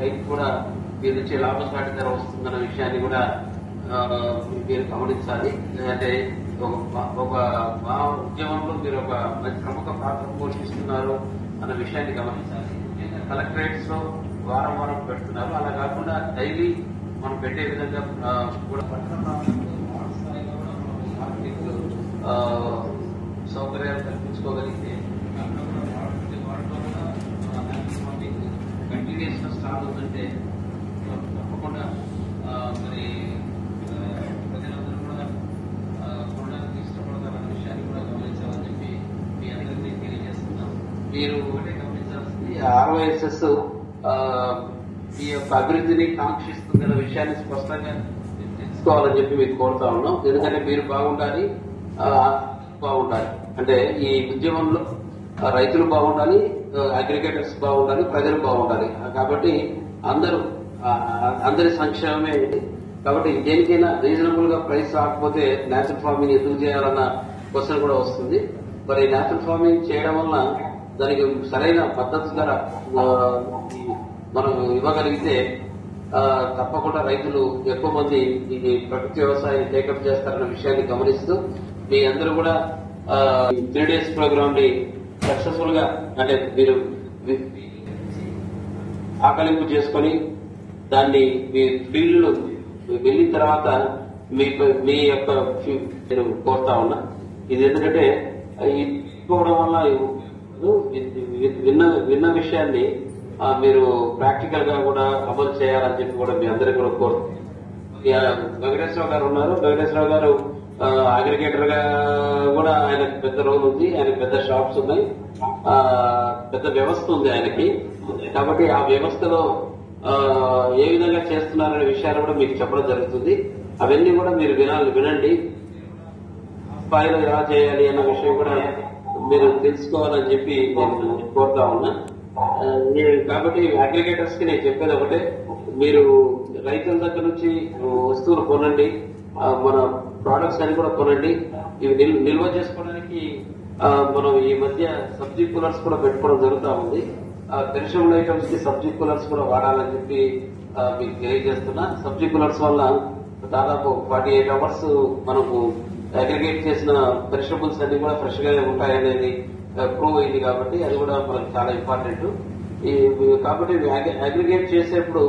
రైతు కూడా మీరు నుంచి లాభసాటి ధర వస్తుందన్న విషయాన్ని కూడా మీరు గమనించాలి. అంటే ఒక ఉద్యమంలో మీరు ఒక మంచి ప్రముఖ పాత్ర పోషిస్తున్నారు అన్న విషయాన్ని గమనించాలి. కలెక్టరేట్స్ లో వారం పెడుతున్నారు, అలా కాకుండా డైలీ మనం పెట్టే విధంగా కూడా సౌకర్యాలు కల్పించుకోగలిగితే కంటిన్యూస్ గా స్టార్ట్ అవుతుంటే తప్పకుండా మరి ప్రజలందరూ కూడా కొనడానికి ఇష్టపడతారన్న విషయాన్ని కూడా గమనించాలని చెప్పి మీ అందరికీ తెలియజేస్తున్నాం. మీరు ఒకటే గమనించాల్సింది ROSS ఈ యొక్క అభివృద్ధిని కాంక్షిస్తుందన్న విషయాన్ని స్పష్టంగా తెలుసుకోవాలని చెప్పి మీకు కోరుతా ఉన్నాం. ఎందుకంటే మీరు బాగుండాలి, బాగుండాలి అంటే ఈ ఉద్యమంలో రైతులు బాగుండాలి, అగ్రిగేటర్స్ బాగుండాలి, ప్రజలు బాగుండాలి. కాబట్టి అందరి సంక్షేమమే. కాబట్టి దేనికైనా రీజనబుల్ గా ప్రైస్ రాకపోతే న్యాచురల్ ఫార్మింగ్ ఎందుకు చేయాలన్న క్వశ్చన్ కూడా వస్తుంది. మరి న్యాచురల్ ఫార్మింగ్ చేయడం వల్ల దానికి సరైన పద్ధతి ధర మనం ఇవ్వగలిగితే తప్పకుండా రైతులు ఎక్కువ మంది ఈ ప్రకృతి వ్యవసాయాన్ని టేకప్ చేస్తారన్న విషయాన్ని గమనిస్తూ మీ అందరూ కూడా 3 days ప్రోగ్రామ్ ని సక్సెస్ఫుల్ గా అంటే మీరు ఆకలింపు చేసుకుని దాన్ని మీ ఫీల్డ్ లో వెళ్ళిన తర్వాత మీ యొక్క నేను కోరుతా ఉన్నా. ఇది ఎందుకంటే ఇవ్వడం వల్ల విన్న విషయాన్ని మీరు ప్రాక్టికల్ గా కూడా అమలు చేయాలని చెప్పి కూడా మీ అందరికీ కూడా కోరుతున్నాను. వెంకటేశ్వరరావు గారు ఉన్నారు. వెంకటేశ్వరరావు గారు అగ్రిగేటర్ గా కూడా ఆయనకు పెద్ద రోల్ ఉంది, ఆయనకు పెద్ద షాప్స్ ఉన్నాయి, పెద్ద వ్యవస్థ ఉంది ఆయనకి. కాబట్టి ఆ వ్యవస్థలో ఏ విధంగా చేస్తున్నారనే విషయాలు కూడా మీకు చెప్పడం జరుగుతుంది. అవన్నీ కూడా మీరు వినండి. స్థాయిలో ఎలా చేయాలి అన్న విషయం కూడా మీరు తెలుసుకోవాలని చెప్పి నేను కోరుతా ఉన్నా. కాబట్టి అగ్రిగేటర్స్ కి నేను చెప్పేది ఒకటే, మీరు రైతుల దగ్గర నుంచి వస్తువులు కొనండి, మన ప్రోడక్ట్స్ అని కూడా కొనండి. ఇవి నిల్వ చేసుకోవడానికి మనం ఈ మధ్య సబ్జీ కూలర్స్ కూడా పెట్టుకోవడం జరుగుతూ ఉంది. పెరిషబుల్ ఐటమ్స్ కి సబ్జీ కూలర్స్ కూడా వాడాలని చెప్పి మీకు తెలియజేస్తున్నా. సబ్జీ కూలర్స్ వల్ల దాదాపు 48 hours మనకు అగ్రిగేట్ చేసిన పెరిషబుల్స్ అన్ని కూడా ఫ్రెష్ గానే ఉంటాయనేది ప్రూవ్ అయింది. కాబట్టి అది కూడా మనకు చాలా ఇంపార్టెంట్. కాబట్టి అగ్రిగేట్ చేసేప్పుడు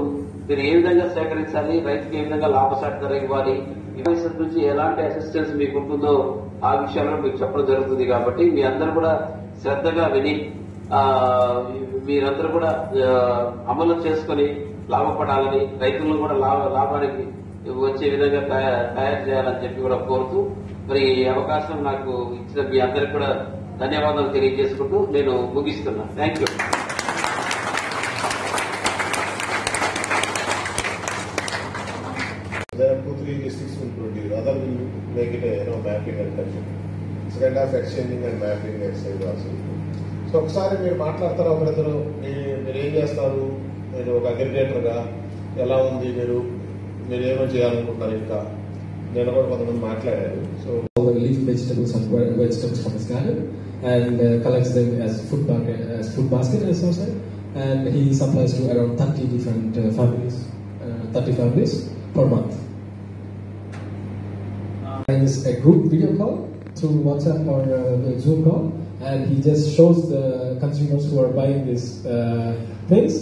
మీరు ఏ విధంగా సేకరించాలి, రైతుకి ఏ విధంగా లాభసాటి ధర ఇవ్వాలి, ఇన్వెస్టర్ నుంచి ఎలాంటి అసిస్టెన్స్ మీకు ఉంటుందో ఆ విషయాల్లో మీకు చెప్పడం జరుగుతుంది. కాబట్టి మీ అందరూ కూడా శ్రద్ధగా విని మీరందరూ కూడా అమలు చేసుకుని లాభపడాలని, రైతులను కూడా లాభానికి వచ్చే విధంగా తయారు చేయాలని చెప్పి కూడా కోరుతూ మరి ఈ అవకాశం నాకు ఇచ్చిన మీ అందరికి కూడా ధన్యవాదాలు తెలియజేసుకుంటూ నేను ముగిస్తున్నా. Thank you. There are 2-3 districts will produce. Other will make it a mapping and touching. Second half exchanging and mapping exercise also. So ఒకసారి మీరు మాట్లాడతారు, ఒకరిద్దరు మీరు ఏం చేస్తారు, మీరు ఒక అగ్రిగేటర్గా ఎలా ఉంది, మీరు ఏమో చేయాలనుకుంటున్నారు. ఇంకా నేను కూడా కొంతమంది మాట్లాడారు. So leaf vegetables from his garden and collects them as food basket as I said, and he supplies to around 30 different families, 30 families per month. It's a group video call through WhatsApp or Zoom call, and he just shows the consumers who are buying these things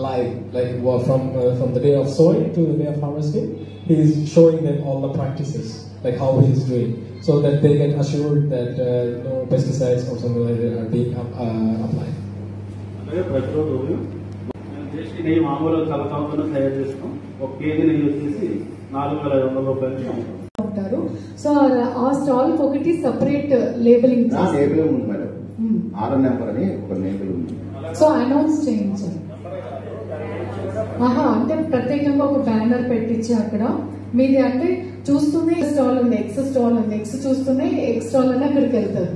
live, like from the day of sowing to the day of harvesting. He is showing them all the practices, like how he is doing, so that they get assured that no pesticides or something like that are being applied. నెయ్యి మామూలు కలకాంతో తయారు చేస్తాం. 1 kg నెయ్యి వచ్చేసి 4,500 రూపాయలు ఉంటారు. So ఆ stall ఒకటి సెపరేట్ లేబులింగ్ ఉంది మేడం. 6 నెంబర్ అని ఒక లేబుల్ ఉంది. సో అనౌన్స్ చేయించారు. అంటే ప్రత్యేకంగా ఒక బ్యానర్ పెట్టించి అక్కడ మీది అంటే చూస్తూనే స్టాల్ ఉంది, ఎక్స్ స్టాల్ ఉంది, ఎక్స్ చూస్తూనే ఎక్స్ స్టాల్ అని అక్కడికి వెళ్తారు.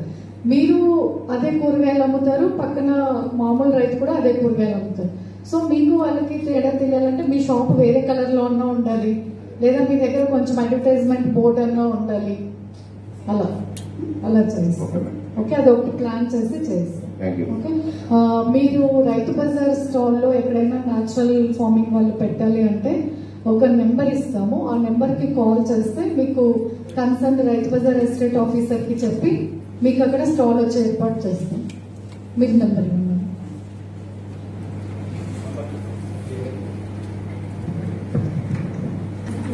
మీరు అదే కూరగాయలు అమ్ముతారు, పక్కన మామూలు రైతు కూడా అదే కూరగాయలు అమ్ముతారు. సో మీకు వాళ్ళకి తేడా తెలియాలంటే మీ షాప్ వేరే కలర్ లో అన్నా ఉండాలి, లేదా మీ దగ్గర కొంచెం అడ్వర్టైజ్మెంట్ బోర్డ్ అన్నా ఉండాలి. అలా చేస్తాం. ఓకే, అది ఒకటి ప్లాన్ చేసి చేస్తాం. Thank you. ఓకే, మీరు రైతు బజార్ స్టాల్లో ఎక్కడైనా న్యాచురల్ ఫార్మింగ్ వాళ్ళు పెట్టాలి అంటే ఒక నెంబర్ ఇస్తాము. ఆ నెంబర్కి కాల్ చేస్తే మీకు కన్సర్న్ రైతు బజార్ ఎస్టేట్ ఆఫీసర్కి చెప్పి మీకు అక్కడ స్టాల్ వచ్చే ఏర్పాటు చేస్తాం. మీకు నెంబర్ ఇవ్వండి.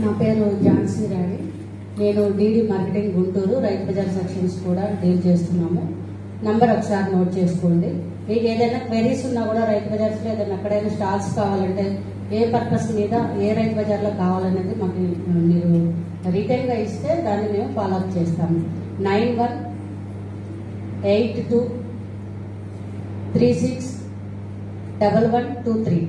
నా పేరు ఝాన్సీ రాణి. నేను DD marketing Guntur Rythu Bazar sections కూడా డీల్ చేస్తున్నాము. నంబర్ ఒకసారి నోట్ చేసుకోండి. మీకు ఏదైనా క్వెరీస్ ఉన్నా కూడా రైతు బజార్స్లో ఏదైనా ఎక్కడైనా స్టాల్స్ కావాలంటే ఏ పర్పస్ మీద ఏ రైతు బజార్లో కావాలనేది మాకు మీరు రిటైల్గా ఇస్తే దాన్ని మేము ఫాలోఅప్ చేస్తాము. 9182361123.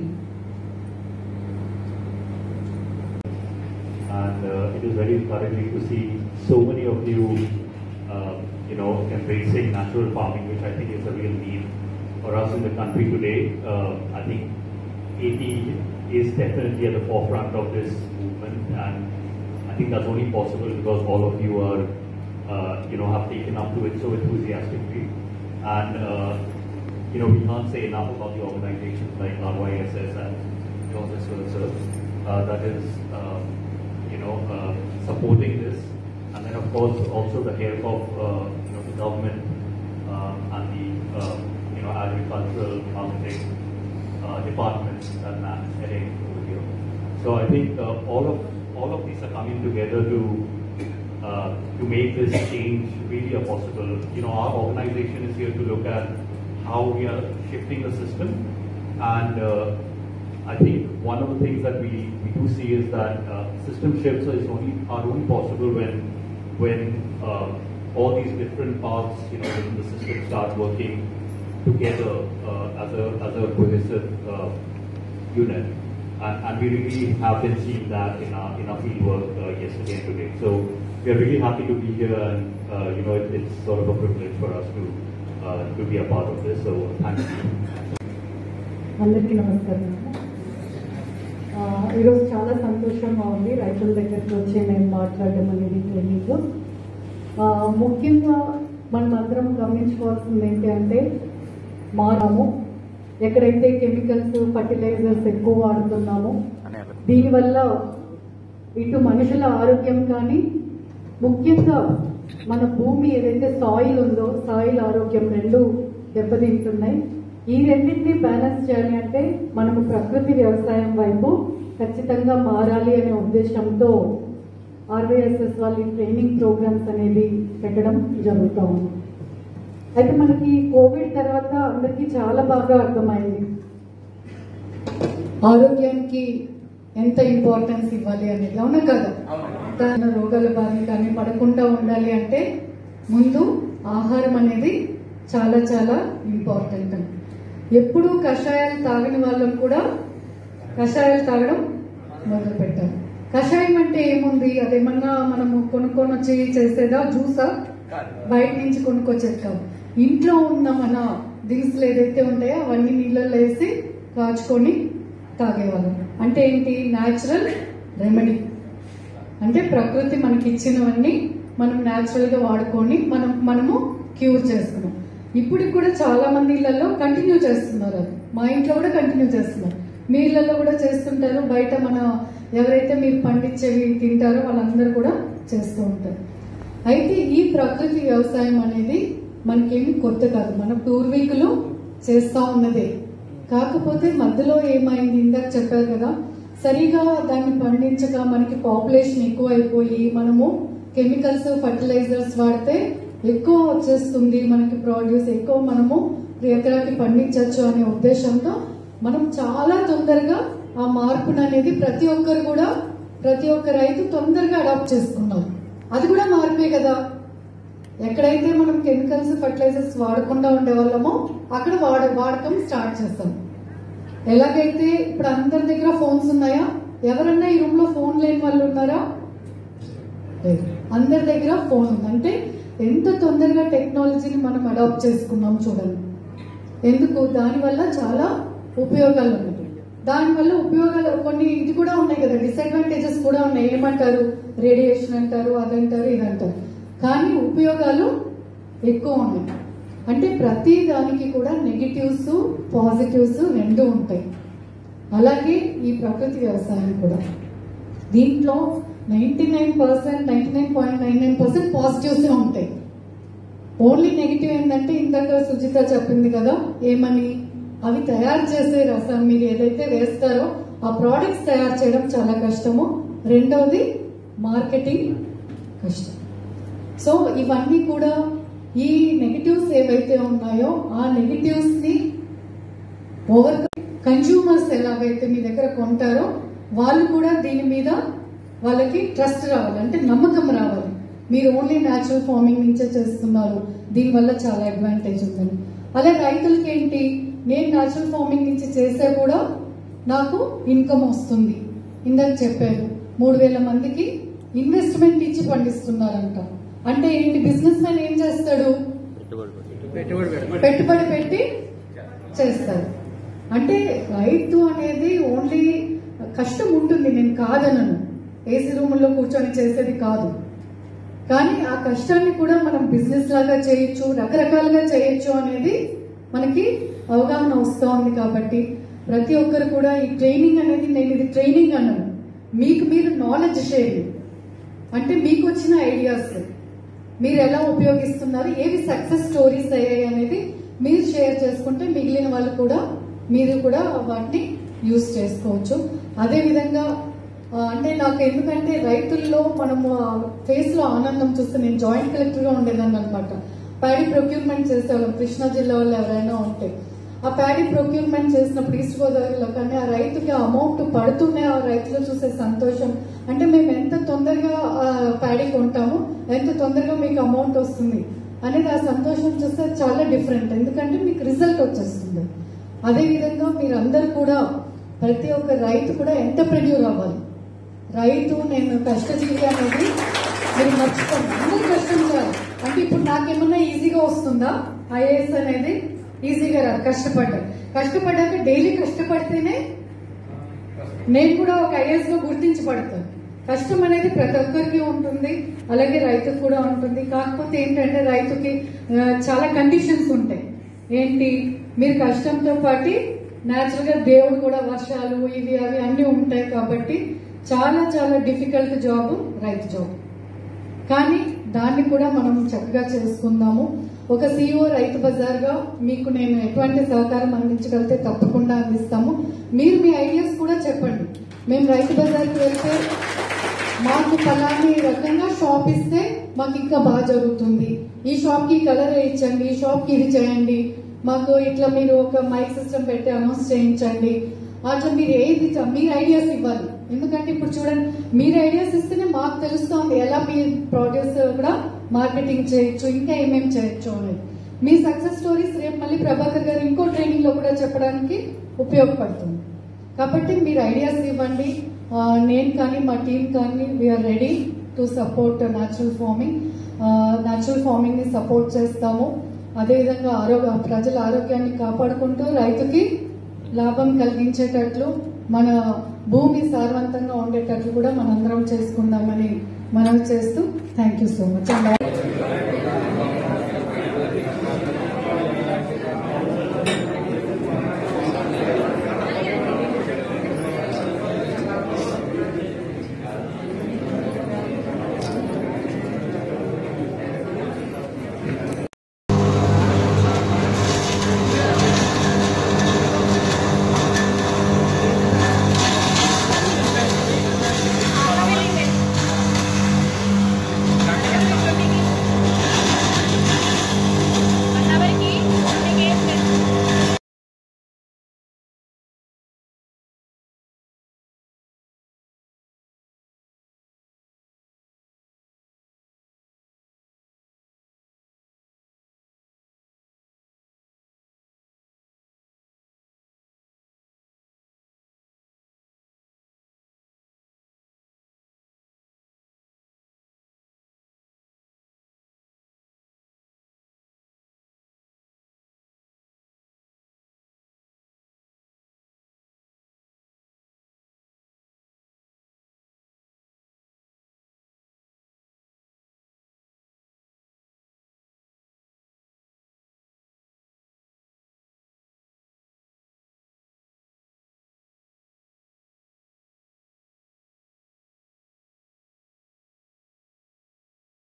And it is very encouraging to see so many of you, embracing natural farming, which I think is a real need for us in the country today. I think AP is definitely at the forefront of this movement, and I think that's only possible because all of you are, have taken up to it so enthusiastically. And we can't say enough about the organizations like RYSS and Joseph Sir that is. Supporting this, and then of course also the help of the government and the agricultural marketing departments that man is heading over here. So I think all of these are coming together to make this change really a possible. Our organization is here to look at how we are shifting the system, and I think one of the things that we do see is that system shifts are only possible when all these different parts within the system start working together as a cohesive unit, and we really have been seeing that in our field work yesterday and today. So we are really happy to be here, and it's sort of a privilege for us to be a part of this. So thank you. అందరికీ నమస్కారం. ఈరోజు చాలా సంతోషంగా ఉంది రైతుల దగ్గరికి వచ్చి నేను మాట్లాడడం అనేది ట్రైనింగ్. ముఖ్యంగా మనం అందరం గమనించుకోవాల్సింది ఏంటి అంటే మారాము, ఎక్కడైతే కెమికల్స్ ఫర్టిలైజర్స్ ఎక్కువ వాడుతున్నామో దీనివల్ల ఇటు మనుషుల ఆరోగ్యం కానీ ముఖ్యంగా మన భూమి ఏదైతే సాయిల్ ఉందో సాయిల్ ఆరోగ్యం రెండు దెబ్బతింటున్నాయి. ఈ రెండింటినీ బ్యాలెన్స్ చేయాలి అంటే మనము ప్రకృతి వ్యవసాయం వైపు ఖచ్చితంగా మారాలి అనే ఉద్దేశంతో RYSS వాళ్ళ ట్రైనింగ్ ప్రోగ్రామ్స్ అనేవి పెట్టడం జరుగుతూ ఉంది. అయితే మనకి కోవిడ్ తర్వాత అందరికీ చాలా బాగా అర్థమైంది ఆరోగ్యానికి ఎంత ఇంపార్టెన్స్ ఇవ్వాలి అనేది. అవునా కదా? రోగాల బారి కానీ పడకుండా ఉండాలి అంటే ముందు ఆహారం అనేది చాలా చాలా ఇంపార్టెంట్. ఎప్పుడు కషాయాలు తాగని వాళ్ళకు కూడా కషాయాలు తాగడం మొదలు పెట్టారు. కషాయం అంటే ఏముంది? అదేమన్నా మనము కొనుక్కొని వచ్చి చేసేదా? జ్యూసా? బయట నుంచి కొనుక్కొచ్చేది కాదు. ఇంట్లో ఉన్న మన దినుసులు ఏదైతే ఉంటాయో అవన్నీ నీళ్ళల్లో వేసి కాచుకొని తాగేవాళ్ళం. అంటే ఏంటి? Natural remedy. అంటే ప్రకృతి మనకి ఇచ్చినవన్నీ మనం న్యాచురల్ గా వాడుకొని మనము క్యూర్ చేసుకున్నాం. ఇప్పటికి కూడా చాలా మంది ఇళ్లలో కంటిన్యూ చేస్తున్నారు. అది మా ఇంట్లో కూడా కంటిన్యూ చేస్తున్నారు, మీ ఇళ్లలో కూడా చేస్తుంటారు. బయట మన ఎవరైతే మీరు పండించేవి తింటారో వాళ్ళందరూ కూడా చేస్తూ ఉంటారు. అయితే ఈ ప్రకృతి వ్యవసాయం అనేది మనకేమి కొత్త కాదు, మన పూర్వీకులు చేస్తా ఉన్నదే. కాకపోతే మధ్యలో ఏమైంది? ఇందాక చెప్పారు కదా, సరిగా దాన్ని పండించక మనకి పాపులేషన్ ఎక్కువ అయిపోయి మనము కెమికల్స్ ఫర్టిలైజర్స్ వాడితే ఎక్కువ వచ్చేస్తుంది, మనకి ప్రొడ్యూస్ ఎక్కువ మనము ఎకరాకి పండించవచ్చు అనే ఉద్దేశంతో మనం చాలా తొందరగా ఆ మార్పును అనేది ప్రతి ఒక్క రైతు తొందరగా అడాప్ట్ చేసుకున్నాం. అది కూడా మార్పే కదా. ఎక్కడైతే మనం కెమికల్స్ ఫర్టిలైజర్స్ వాడకుండా ఉండేవాళ్ళమో అక్కడ వాడకం స్టార్ట్ చేస్తాం. ఎలాగైతే ఇప్పుడు అందరి దగ్గర ఫోన్స్ ఉన్నాయా? ఎవరన్నా ఈ రూమ్ లో ఫోన్ లేని వాళ్ళు ఉన్నారా? అందరి దగ్గర ఫోన్ ఉంది. అంటే ఎంత తొందరగా టెక్నాలజీని మనం అడాప్ట్ చేసుకున్నాం చూడండి. ఎందుకు? దానివల్ల చాలా ఉపయోగాలు ఉన్నాయి. దానివల్ల ఉపయోగాలు కొన్ని ఇది కూడా ఉన్నాయి కదా, డిసడ్వాంటేజెస్ కూడా ఉన్నాయి. ఏమంటారు? రేడియేషన్ అంటారు, అదంటారు, ఇదంటారు. కానీ ఉపయోగాలు ఎక్కువ ఉన్నాయి. అంటే ప్రతి దానికి కూడా నెగిటివ్స్ పాజిటివ్స్ రెండు ఉంటాయి. అలాగే ఈ ప్రకృతి వ్యవసాయం కూడా దీంట్లో 99.99% పాజిటివ్స్ ఉంటాయి. ఓన్లీ నెగిటివ్ ఏంటంటే ఇందాక సుజిత చెప్పింది కదా, ఏమని అవి తయారు చేసే రసం మీరు ఏదైతే వేస్తారో ఆ ప్రోడక్ట్స్ తయారు చేయడం చాలా కష్టము. రెండవది మార్కెటింగ్ కష్టం. సో ఇవన్నీ కూడా ఈ నెగిటివ్స్ ఏవైతే ఉన్నాయో ఆ నెగిటివ్స్ ని ఓవర్ కన్స్యూమర్స్ ఎలాగైతే మీ దగ్గర కొంటారో వాళ్ళు కూడా దీని మీద వాళ్ళకి ట్రస్ట్ రావాలి, అంటే నమ్మకం రావాలి. మీరు ఓన్లీ న్యాచురల్ ఫార్మింగ్ నుంచే చేస్తున్నారు, దీనివల్ల చాలా అడ్వాంటేజ్ ఉందని. అలా రైతులకి ఏంటి, నేను న్యాచురల్ ఫార్మింగ్ నుంచి చేస్తే కూడా నాకు ఇన్కమ్ వస్తుంది. ఇందాక చెప్పారు 3,000 మందికి ఇన్వెస్ట్మెంట్ ఇచ్చి పండిస్తున్నారంట. అంటే ఏంటి, బిజినెస్ మ్యాన్ ఏం చేస్తాడు, పెట్టుబడి పెట్టి చేస్తాడు. అంటే రైతు అనేది ఓన్లీ కష్టం ఉంటుంది, నేను కాదనను, ఏసీ రూముల్లో కూర్చొని చేసేది కాదు. కానీ ఆ కష్టాన్ని కూడా మనం బిజినెస్ లాగా చేయొచ్చు, రకరకాలుగా చేయొచ్చు అనేది మనకి అవగాహన వస్తూ ఉంది. కాబట్టి ప్రతి ఒక్కరు కూడా ఈ ట్రైనింగ్ అనేది, నేను ఇది ట్రైనింగ్ అన్నాను, మీకు మీరు నాలెడ్జ్ షేరింగ్, అంటే మీకు వచ్చిన ఐడియాస్ మీరు ఎలా ఉపయోగిస్తున్నారు, ఏవి సక్సెస్ స్టోరీస్ అయ్యాయి అనేది మీరు షేర్ చేసుకుంటే మిగిలిన వాళ్ళు కూడా మీరు కూడా వాటిని యూజ్ చేసుకోవచ్చు. అదేవిధంగా అంటే నాకు ఎందుకంటే రైతుల్లో మనము ఫేస్ లో ఆనందం చూస్తే, నేను జాయింట్ కలెక్టర్ గా ఉండేదాన్ని అనమాట. ప్యాడీ ప్రొక్యూర్మెంట్ చేసేవాళ్ళం కృష్ణా జిల్లా వాళ్ళు ఎవరైనా ఉంటే. ఆ ప్యాడీ ప్రొక్యూర్మెంట్ చేసినప్పుడు ఈస్ట్ గోదావరిలో కానీ ఆ రైతుకి అమౌంట్ పడుతూనే ఆ రైతులు చూసే సంతోషం, అంటే మేము ఎంత తొందరగా ప్యాడీ కొంటాము, ఎంత తొందరగా మీకు అమౌంట్ వస్తుంది అనేది ఆ సంతోషం చూస్తే చాలా డిఫరెంట్, ఎందుకంటే మీకు రిజల్ట్ వచ్చేస్తుంది. అదేవిధంగా మీరందరూ కూడా ప్రతి ఒక్క రైతు కూడా ఎంటర్‌ప్రెన్యూర్ అవ్వాలి. రైతు నేను కష్టజీవి అనేది మీరు మర్చిపోండి, అందరూ కష్టం చేయాలి. అంటే ఇప్పుడు నాకేమన్నా ఈజీగా వస్తుందా, ఐఏఎస్ అనేది ఈజీగా రాదు, కష్టపడ్డాక డైలీ కష్టపడితేనే నేను కూడా ఒక ఐఏఎస్ లో గుర్తించబడతాను. కష్టం అనేది ప్రతి ఒక్కరికి ఉంటుంది, అలాగే రైతుకు కూడా ఉంటుంది. కాకపోతే ఏంటంటే రైతుకి చాలా కండిషన్స్ ఉంటాయి. ఏంటి, మీరు కష్టంతో పాటు న్యాచురల్ గా దేవుడు కూడా వర్షాలు ఇవి అవి అన్ని ఉంటాయి. కాబట్టి చాలా చాలా డిఫికల్ట్ జాబ్ రైతు జాబ్, కానీ దాన్ని కూడా మనం చక్కగా చేసుకుందాము. ఒక CEO రైతు బజార్ గా మీకు నేను ఎటువంటి సహకారం అందించగలిగితే తప్పకుండా అందిస్తాము. మీరు మీ ఐడియాస్ కూడా చెప్పండి. మేము రైతు బజార్కి వెళ్తే మాకు ఫలాని రకంగా షాప్ ఇస్తే మాకు ఇంకా బాగా జరుగుతుంది, ఈ షాప్ కి కలర్ వేయించండి, ఈ షాప్ కి ఇది చేయండి, మాకు ఇట్లా మీరు ఒక మైక్ సిస్టమ్ పెట్టి అనౌన్స్ చేయించండి, అట్లా మీరు ఏది మీరు ఐడియాస్ ఇవ్వాలి. ఎందుకంటే ఇప్పుడు చూడండి, మీరు ఐడియాస్ ఇస్తేనే మాకు తెలుస్తుంది ఎలా మీ ప్రొడ్యూస్ కూడా మార్కెటింగ్ చేయొచ్చు, ఇంకా ఏమేమి చేయొచ్చు అనేది. మీ సక్సెస్ స్టోరీస్ రేపు మళ్ళీ ప్రభాకర్ గారు ఇంకో ట్రైనింగ్ లో కూడా చెప్పడానికి ఉపయోగపడుతుంది. కాబట్టి మీరు ఐడియాస్ ఇవ్వండి. నేను కానీ మా టీం కానీ we are ready to support natural farming ని సపోర్ట్ చేస్తాము. అదేవిధంగా ప్రజల ఆరోగ్యాన్ని కాపాడుకుంటూ రైతుకి లాభం కలిగించేటట్లు మన భూమి సారవంతంగా ఉండేటట్లు కూడా మనందరం చేసుకుందామని మనవి చేస్తూ థ్యాంక్ యూ సో మచ్.